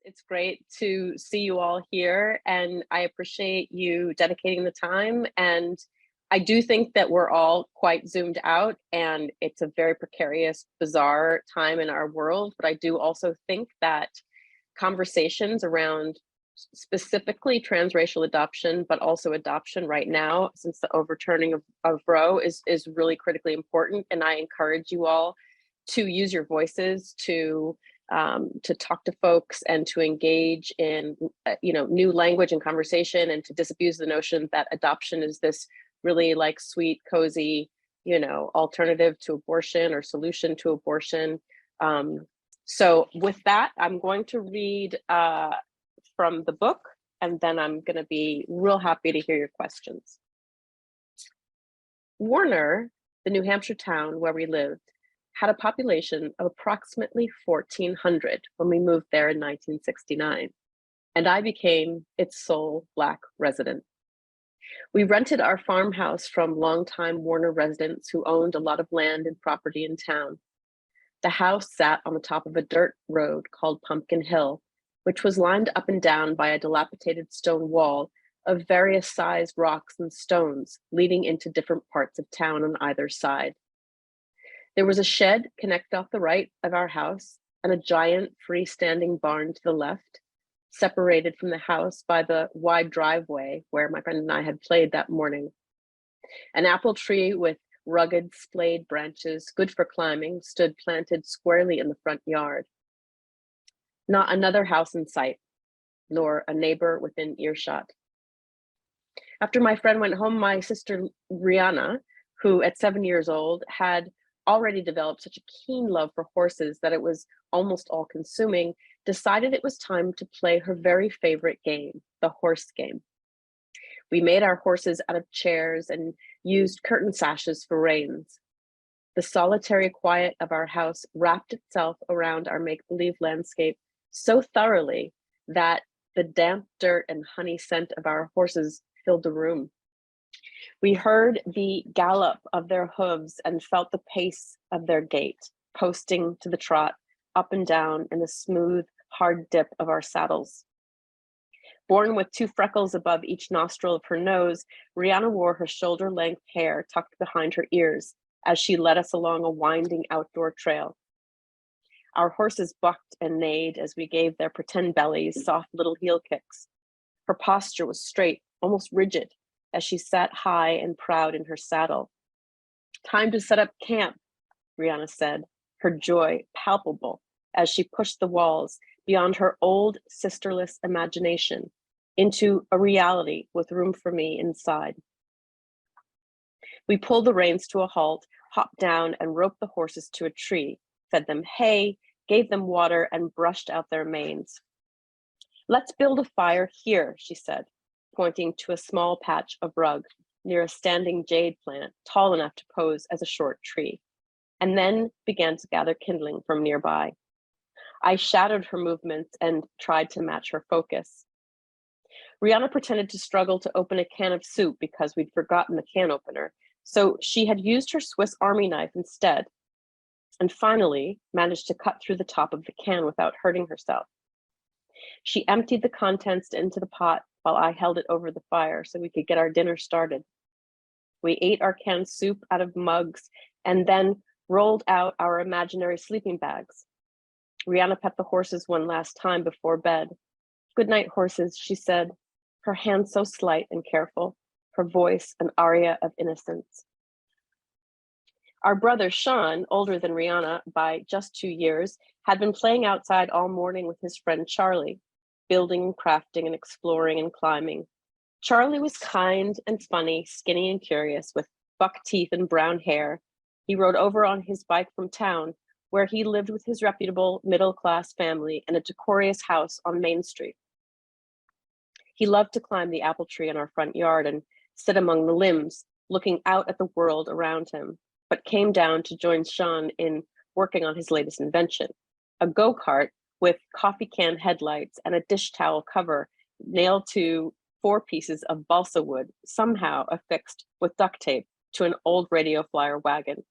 It's great to see you all here, and I appreciate you dedicating the time. And I do think that we're all quite zoomed out, and it's a very precarious, bizarre time in our world. But I do also think that conversations around specifically transracial adoption, but also adoption right now, since the overturning of Roe, is really critically important. And I encourage you all to use your voices to talk to folks and to engage in new language and conversation, and to disabuse the notion that adoption is this really like sweet, cozy, alternative to abortion or solution to abortion. So with that, I'm going to read from the book, and then I'm going to be real happy to hear your questions. Warner, the New Hampshire town where we lived, had a population of approximately 1,400 when we moved there in 1969, and I became its sole Black resident. We rented our farmhouse from longtime Warner residents who owned a lot of land and property in town. The house sat on the top of a dirt road called Pumpkin Hill, which was lined up and down by a dilapidated stone wall of various sized rocks and stones leading into different parts of town on either side. There was a shed connected off the right of our house and a giant freestanding barn to the left, separated from the house by the wide driveway where my friend and I had played that morning. An apple tree with rugged splayed branches, good for climbing, stood planted squarely in the front yard. Not another house in sight, nor a neighbor within earshot. After my friend went home, my sister Rihanna, who at 7 years old had already developed such a keen love for horses that it was almost all-consuming, decided it was time to play her very favorite game, the horse game. We made our horses out of chairs and used curtain sashes for reins. The solitary quiet of our house wrapped itself around our make-believe landscape so thoroughly that the damp dirt and honey scent of our horses filled the room. We heard the gallop of their hooves and felt the pace of their gait, posting to the trot, up and down in the smooth, hard dip of our saddles. Born with 2 freckles above each nostril of her nose, Rihanna wore her shoulder-length hair tucked behind her ears as she led us along a winding outdoor trail. Our horses bucked and neighed as we gave their pretend bellies soft little heel kicks. Her posture was straight, almost rigid, as she sat high and proud in her saddle. "Time to set up camp," Rihanna said, her joy palpable as she pushed the walls beyond her old sisterless imagination into a reality with room for me inside. We pulled the reins to a halt, hopped down and roped the horses to a tree, fed them hay, gave them water, and brushed out their manes. "Let's build a fire here," she said, pointing to a small patch of rug near a standing jade plant tall enough to pose as a short tree, and then began to gather kindling from nearby. I shadowed her movements and tried to match her focus. Rihanna pretended to struggle to open a can of soup because we'd forgotten the can opener, so she had used her Swiss Army knife instead, and finally managed to cut through the top of the can without hurting herself. She emptied the contents into the pot while I held it over the fire so we could get our dinner started. We ate our canned soup out of mugs and then rolled out our imaginary sleeping bags. Rihanna pet the horses one last time before bed. "Good night, horses," she said, her hand so slight and careful, her voice an aria of innocence. Our brother Sean, older than Rihanna by just 2 years, had been playing outside all morning with his friend Charlie, building, crafting, and exploring and climbing. Charlie was kind and funny, skinny and curious, with buck teeth and brown hair. He rode over on his bike from town, where he lived with his reputable middle-class family in a decorous house on Main Street. He loved to climb the apple tree in our front yard and sit among the limbs, looking out at the world around him, but came down to join Sean in working on his latest invention, a go-kart with coffee can headlights and a dish towel cover nailed to 4 pieces of balsa wood, somehow affixed with duct tape to an old radio flyer wagon.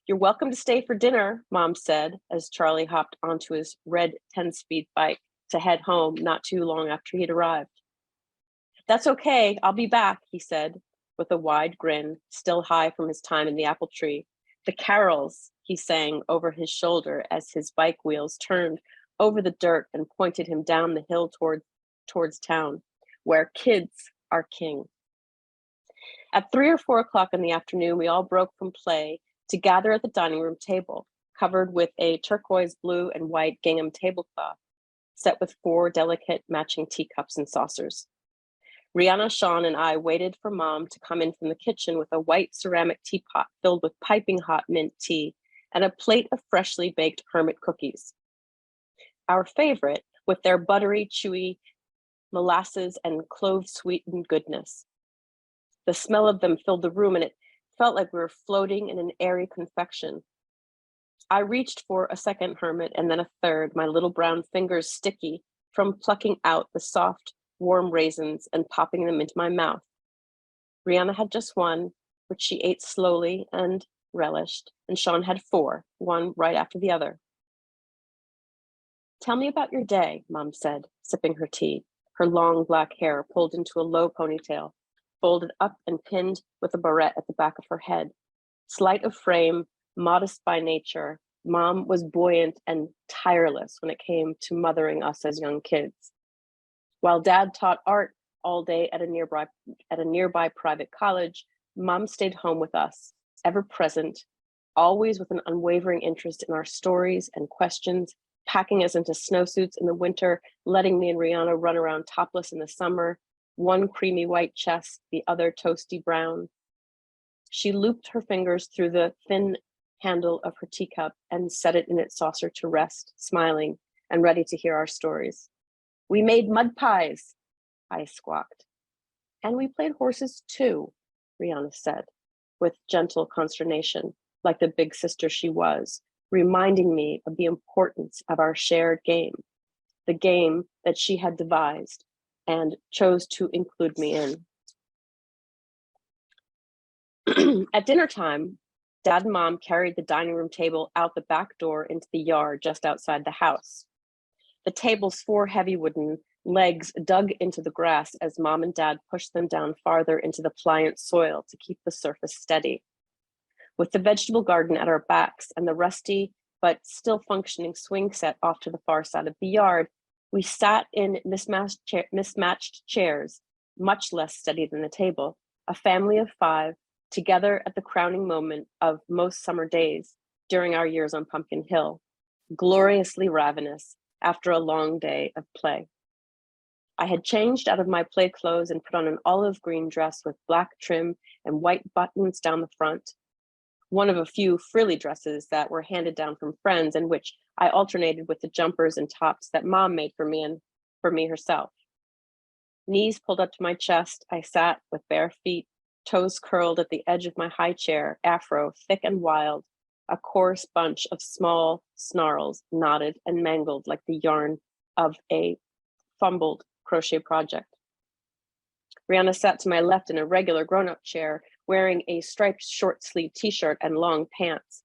"You're welcome to stay for dinner," Mom said as Charlie hopped onto his red 10-speed bike. to head home not too long after he'd arrived. "That's okay, I'll be back," he said, with a wide grin, still high from his time in the apple tree. "The Carrolls," he sang over his shoulder as his bike wheels turned over the dirt and pointed him down the hill towards town, where kids are king. At 3 or 4 o'clock in the afternoon, we all broke from play to gather at the dining room table, covered with a turquoise blue and white gingham tablecloth, set with 4 delicate matching teacups and saucers. Rihanna, Sean, and I waited for Mom to come in from the kitchen with a white ceramic teapot filled with piping hot mint tea and a plate of freshly baked hermit cookies. Our favorite, with their buttery, chewy molasses and clove-sweetened goodness. The smell of them filled the room, and it felt like we were floating in an airy confection. I reached for a second hermit and then a third, my little brown fingers sticky from plucking out the soft, warm raisins and popping them into my mouth. Rihanna had just one, which she ate slowly and relished, and Sean had 4, one right after the other. "Tell me about your day," Mom said, sipping her tea, her long black hair pulled into a low ponytail, folded up and pinned with a barrette at the back of her head. Slight of frame, modest by nature, Mom was buoyant and tireless when it came to mothering us as young kids. While Dad taught art all day at a nearby private college, Mom stayed home with us, ever present, always with an unwavering interest in our stories and questions, packing us into snowsuits in the winter, letting me and Rihanna run around topless in the summer, one creamy white chest, the other toasty brown. She looped her fingers through the thin handle of her teacup and set it in its saucer to rest, smiling and ready to hear our stories. "We made mud pies," I squawked. "And we played horses too," Rihanna said, with gentle consternation, like the big sister she was, reminding me of the importance of our shared game, the game that she had devised and chose to include me in. At dinner time, Dad and Mom carried the dining room table out the back door into the yard just outside the house. The table's 4 heavy wooden legs dug into the grass as Mom and Dad pushed them down farther into the pliant soil to keep the surface steady. With the vegetable garden at our backs and the rusty but still functioning swing set off to the far side of the yard, we sat in mismatched chairs, much less steady than the table, a family of 5, together at the crowning moment of most summer days during our years on Pumpkin Hill, gloriously ravenous after a long day of play. I had changed out of my play clothes and put on an olive green dress with black trim and white buttons down the front, one of a few frilly dresses that were handed down from friends, and which I alternated with the jumpers and tops that Mom made for me and for me herself. Knees pulled up to my chest, I sat with bare feet, toes curled at the edge of my high chair, afro thick and wild, a coarse bunch of small snarls knotted and mangled like the yarn of a fumbled crochet project. Rihanna sat to my left in a regular grown-up chair, wearing a striped short-sleeved t-shirt and long pants.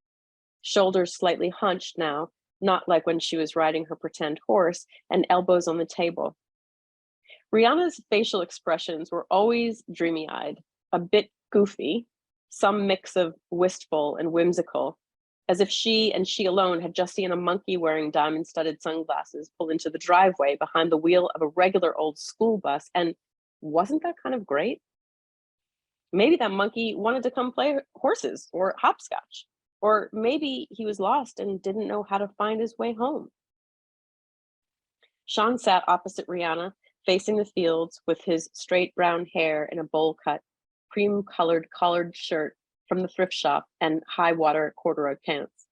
Shoulders slightly hunched now, not like when she was riding her pretend horse, and elbows on the table. Rihanna's facial expressions were always dreamy-eyed, a bit goofy, some mix of wistful and whimsical, as if she and she alone had just seen a monkey wearing diamond-studded sunglasses pull into the driveway behind the wheel of a regular old school bus, and wasn't that kind of great? Maybe that monkey wanted to come play horses or hopscotch, or maybe he was lost and didn't know how to find his way home. Sean sat opposite Rihanna, facing the fields with his straight brown hair in a bowl cut, cream-colored collared shirt from the thrift shop and high-water corduroy pants.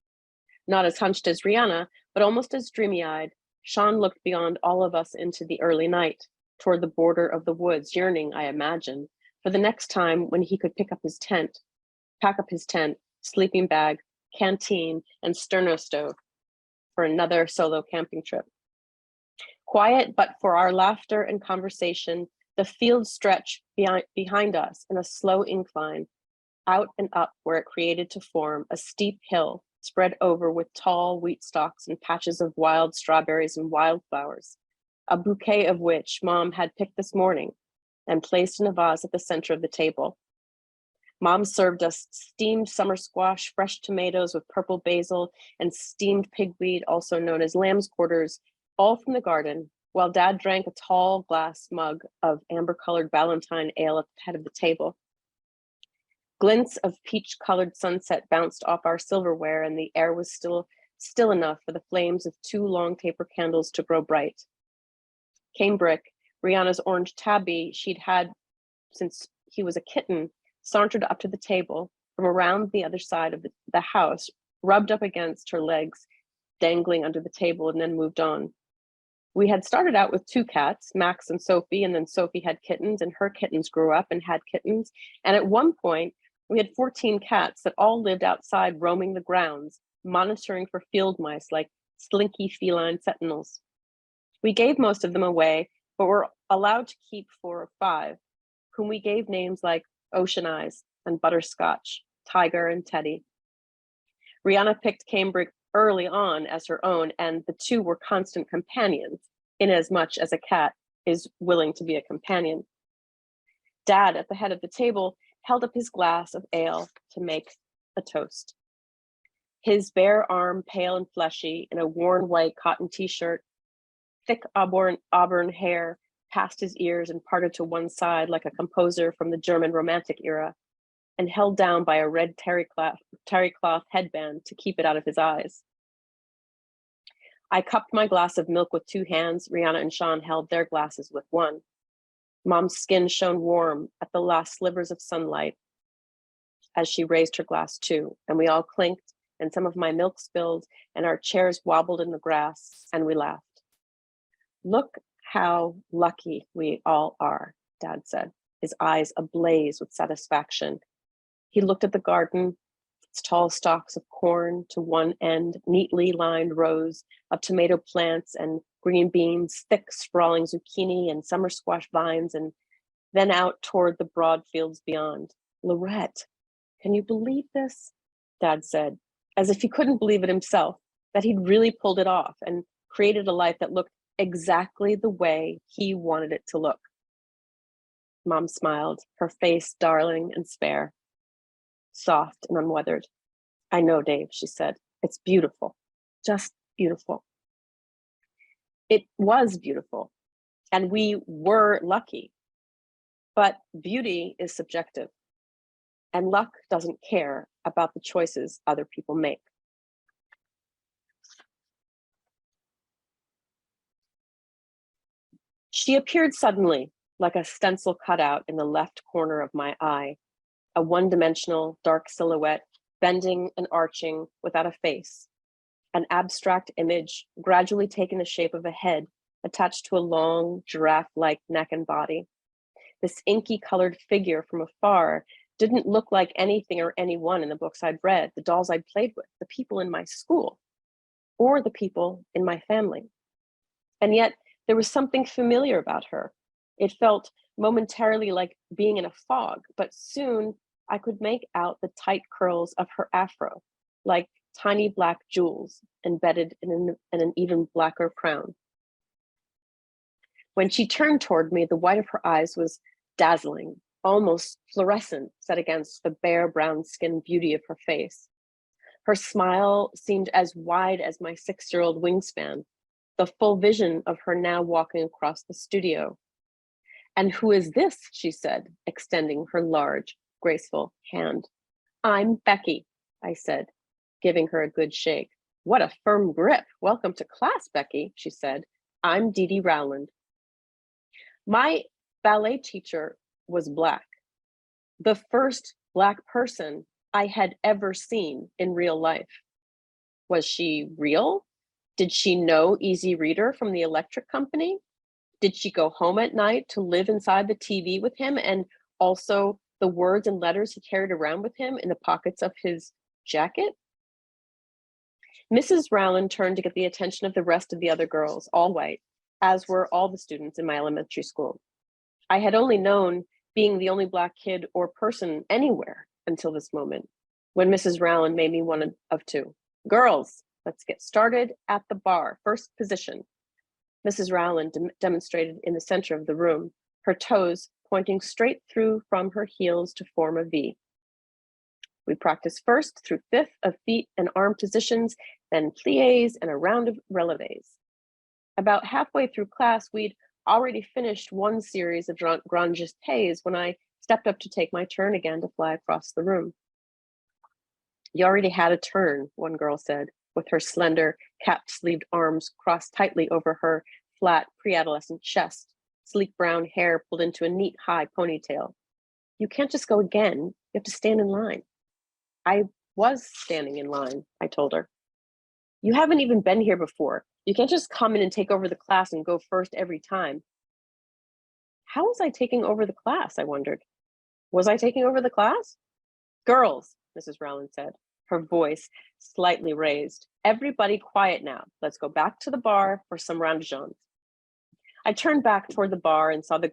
Not as hunched as Rihanna, but almost as dreamy-eyed, Sean looked beyond all of us into the early night, toward the border of the woods, yearning, I imagine, for the next time when he could pack up his tent, sleeping bag, canteen, and sterno stove for another solo camping trip. Quiet, but for our laughter and conversation, the field stretched behind us in a slow incline, out and up where it created to form a steep hill spread over with tall wheat stalks and patches of wild strawberries and wildflowers, a bouquet of which Mom had picked this morning and placed in a vase at the center of the table. Mom served us steamed summer squash, fresh tomatoes with purple basil, and steamed pigweed, also known as lamb's quarters, all from the garden, while Dad drank a tall glass mug of amber-colored Ballantine ale at the head of the table. Glints of peach-colored sunset bounced off our silverware, and the air was still enough for the flames of 2 long taper candles to grow bright. Cambric, Rihanna's orange tabby she'd had since he was a kitten, sauntered up to the table from around the other side of the house, rubbed up against her legs, dangling under the table, and then moved on. We had started out with 2 cats, Max and Sophie, and then Sophie had kittens, and her kittens grew up and had kittens. And at one point, we had 14 cats that all lived outside roaming the grounds, monitoring for field mice like slinky feline sentinels. We gave most of them away, but were allowed to keep 4 or 5, whom we gave names like Ocean Eyes and Butterscotch, Tiger and Teddy. Rihanna picked Cambric early on as her own, and the 2 were constant companions, inasmuch as a cat is willing to be a companion. Dad, at the head of the table, held up his glass of ale to make a toast. His bare arm, pale and fleshy, in a worn white cotton t-shirt, thick auburn hair past his ears and parted to one side like a composer from the German Romantic era, and held down by a red terry cloth headband to keep it out of his eyes. I cupped my glass of milk with 2 hands. Rihanna and Sean held their glasses with 1. Mom's skin shone warm at the last slivers of sunlight as she raised her glass too, and we all clinked, and some of my milk spilled, and our chairs wobbled in the grass, and we laughed. Look how lucky we all are, Dad said, his eyes ablaze with satisfaction. He looked at the garden, its tall stalks of corn to one end, neatly lined rows of tomato plants and green beans, thick sprawling zucchini and summer squash vines, and then out toward the broad fields beyond. Lorette, can you believe this? Dad said, as if he couldn't believe it himself, that he'd really pulled it off and created a life that looked exactly the way he wanted it to look. Mom smiled, her face darling and spare, soft and unweathered. I know, Dave, she said. It's beautiful, just beautiful. It was beautiful, and we were lucky. But beauty is subjective, and luck doesn't care about the choices other people make. She appeared suddenly, like a stencil cutout in the left corner of my eye, a one-dimensional dark silhouette, bending and arching without a face, an abstract image gradually taking the shape of a head attached to a long giraffe-like neck and body. This inky colored figure from afar didn't look like anything or anyone in the books I'd read, the dolls I'd played with, the people in my school, or the people in my family. And yet there was something familiar about her. It felt momentarily like being in a fog, but soon I could make out the tight curls of her afro, like tiny black jewels embedded in an even blacker crown. When she turned toward me, the white of her eyes was dazzling, almost fluorescent, set against the bare brown skin beauty of her face. Her smile seemed as wide as my 6-year-old wingspan, the full vision of her now walking across the studio. And who is this? She said, extending her large, graceful hand. I'm Becky, I said, giving her a good shake. What a firm grip. Welcome to class, Becky, she said. I'm Dee Dee Rowland. My ballet teacher was Black, the first Black person I had ever seen in real life. Was she real? Did she know Easy Reader from the electric company? Did she go home at night to live inside the TV with him and also the words and letters he carried around with him in the pockets of his jacket? Mrs. Rowland turned to get the attention of the rest of the other girls, all white, as were all the students in my elementary school. I had only known being the only Black kid or person anywhere until this moment, when Mrs. Rowland made me one of 2. Girls, let's get started at the bar. First position. Mrs. Rowland demonstrated in the center of the room, her toes pointing straight through from her heels to form a V. We practiced first through fifth of feet and arm positions, then plies and a round of releves. About halfway through class, we'd already finished one series of grand jetés when I stepped up to take my turn again to fly across the room. You already had a turn, one girl said, with her slender, cap-sleeved arms crossed tightly over her flat, pre-adolescent chest, sleek brown hair pulled into a neat high ponytail. You can't just go again, you have to stand in line. I was standing in line, I told her. You haven't even been here before. You can't just come in and take over the class and go first every time. How was I taking over the class, I wondered. Was I taking over the class? Girls, Mrs. Rowland said, her voice slightly raised. Everybody quiet now. Let's go back to the bar for some roundejons. I turned back toward the bar and saw the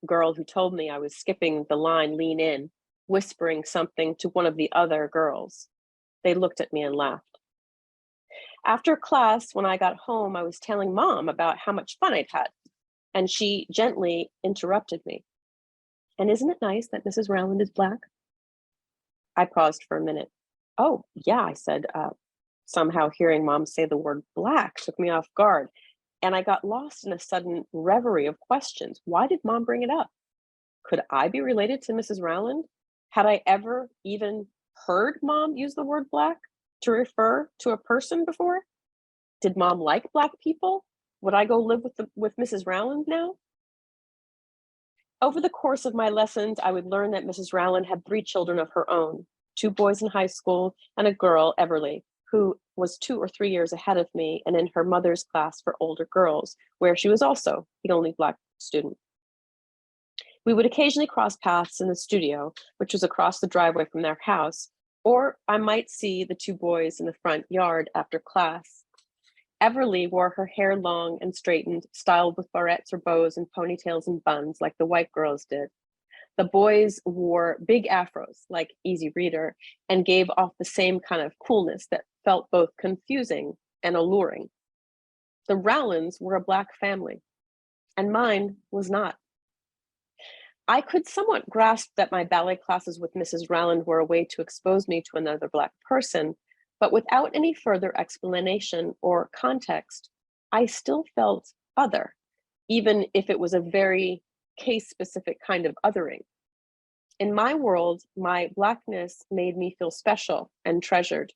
girl who told me I was skipping the line lean in, whispering something to one of the other girls. They looked at me and laughed. After class, when I got home, I was telling Mom about how much fun I'd had, and she gently interrupted me. And isn't it nice that Mrs. Rowland is Black? I paused for a minute. Oh, yeah, I said. Somehow hearing Mom say the word Black took me off guard, and I got lost in a sudden reverie of questions. Why did Mom bring it up? Could I be related to Mrs. Rowland? Had I ever even heard Mom use the word Black to refer to a person before? Did Mom like Black people? Would I go live with Mrs. Rowland now? Over the course of my lessons, I would learn that Mrs. Rowland had 3 children of her own, 2 boys in high school and a girl, Everly, who was 2 or 3 years ahead of me and in her mother's class for older girls, where she was also the only Black student. We would occasionally cross paths in the studio, which was across the driveway from their house, or I might see the 2 boys in the front yard after class. Everly wore her hair long and straightened, styled with barrettes or bows and ponytails and buns like the white girls did. The boys wore big afros like Easy Reader and gave off the same kind of coolness that felt both confusing and alluring. The Rowlands were a Black family, and mine was not. I could somewhat grasp that my ballet classes with Mrs. Rowland were a way to expose me to another Black person, but without any further explanation or context, I still felt other, even if it was a very case-specific kind of othering. In my world, my Blackness made me feel special and treasured,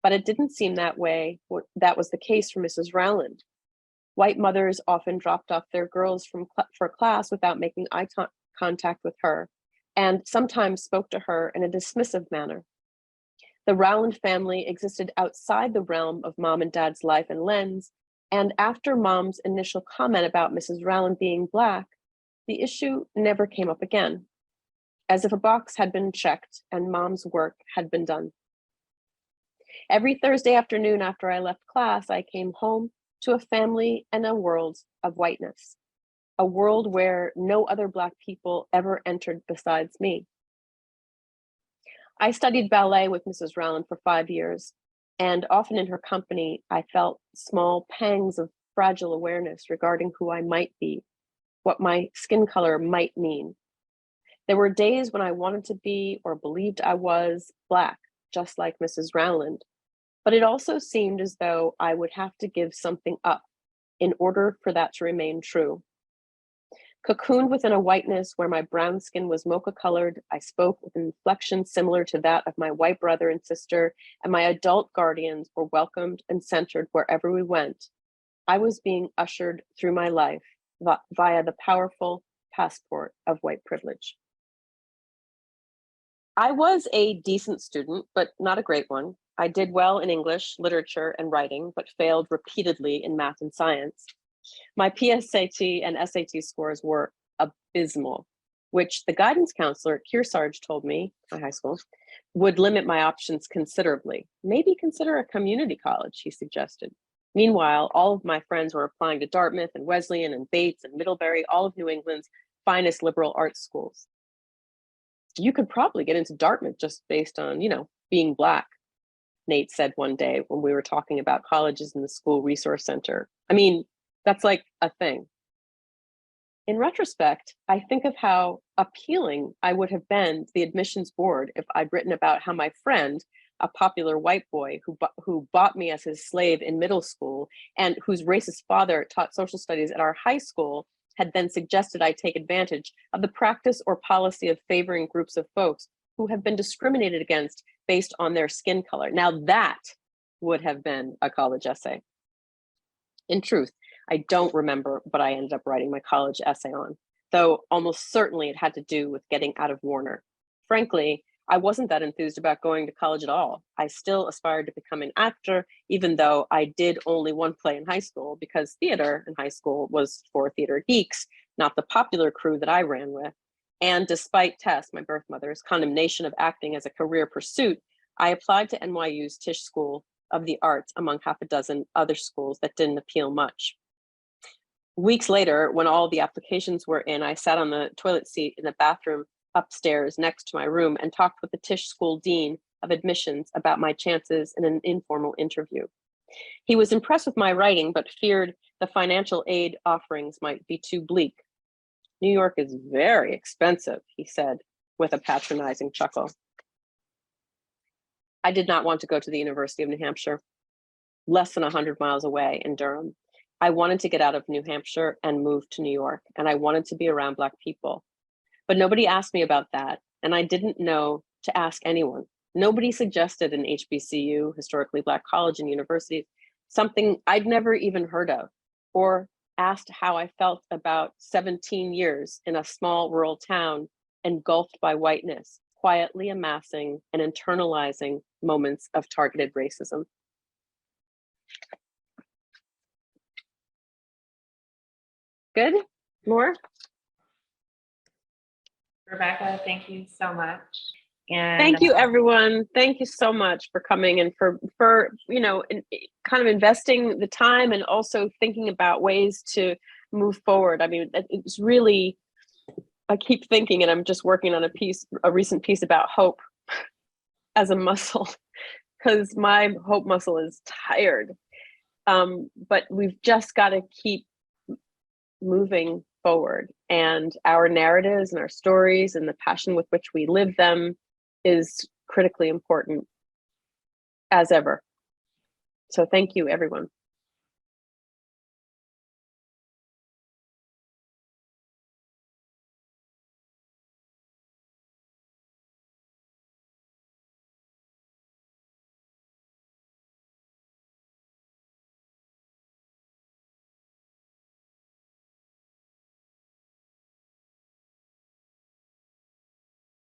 but it didn't seem that way. That was the case for Mrs. Rowland. White mothers often dropped off their girls for class without making eye contact with her, and sometimes spoke to her in a dismissive manner. The Rowland family existed outside the realm of Mom and Dad's life and lens, and after Mom's initial comment about Mrs. Rowland being Black, the issue never came up again, as if a box had been checked and Mom's work had been done. Every Thursday afternoon after I left class, I came home to a family and a world of whiteness, a world where no other Black people ever entered besides me. I studied ballet with Mrs. Rowland for 5 years, and often in her company, I felt small pangs of fragile awareness regarding who I might be, what my skin color might mean. There were days when I wanted to be or believed I was Black, just like Mrs. Rowland, but it also seemed as though I would have to give something up in order for that to remain true. Cocooned within a whiteness where my brown skin was mocha-colored, I spoke with an inflection similar to that of my white brother and sister, and my adult guardians were welcomed and centered wherever we went. I was being ushered through my life via the powerful passport of white privilege. I was a decent student, but not a great one. I did well in English, literature, and writing, but failed repeatedly in math and science. My PSAT and SAT scores were abysmal, which the guidance counselor at Kearsarge told me, my high school, would limit my options considerably. Maybe consider a community college, he suggested. Meanwhile, all of my friends were applying to Dartmouth and Wesleyan and Bates and Middlebury, all of New England's finest liberal arts schools. You could probably get into Dartmouth just based on, being Black, Nate said one day when we were talking about colleges in the school resource center. I mean, That's like a thing. In retrospect, I think of how appealing I would have been to the admissions board if I'd written about how my friend, a popular white boy who bought me as his slave in middle school and whose racist father taught social studies at our high school, had then suggested I take advantage of the practice or policy of favoring groups of folks who have been discriminated against based on their skin color. Now that would have been a college essay. In truth, I don't remember what I ended up writing my college essay on, though almost certainly it had to do with getting out of Warner. Frankly, I wasn't that enthused about going to college at all. I still aspired to become an actor, even though I did only one play in high school, because theater in high school was for theater geeks, not the popular crew that I ran with. And despite Tess, my birth mother's, condemnation of acting as a career pursuit, I applied to NYU's Tisch School of the Arts among half a dozen other schools that didn't appeal much. Weeks later, when all the applications were in, I sat on the toilet seat in the bathroom upstairs next to my room and talked with the Tisch School Dean of Admissions about my chances in an informal interview. He was impressed with my writing, but feared the financial aid offerings might be too bleak. New York is very expensive, he said with a patronizing chuckle. I did not want to go to the University of New Hampshire, less than 100 miles away in Durham. I wanted to get out of New Hampshire and move to New York, and I wanted to be around Black people. But nobody asked me about that, and I didn't know to ask anyone. Nobody suggested an HBCU, historically Black college and universities, something I'd never even heard of, or asked how I felt about 17 years in a small rural town engulfed by whiteness, quietly amassing and internalizing moments of targeted racism. Good? More? Rebecca, thank you so much. And thank you, everyone. Thank you so much for coming and for kind of investing the time and also thinking about ways to move forward. I mean, it's really, I keep thinking, and I'm just working on a recent piece about hope as a muscle, because my hope muscle is tired. But we've just got to keep moving forward, and our narratives and our stories and the passion with which we live them is critically important as ever. So thank you, everyone.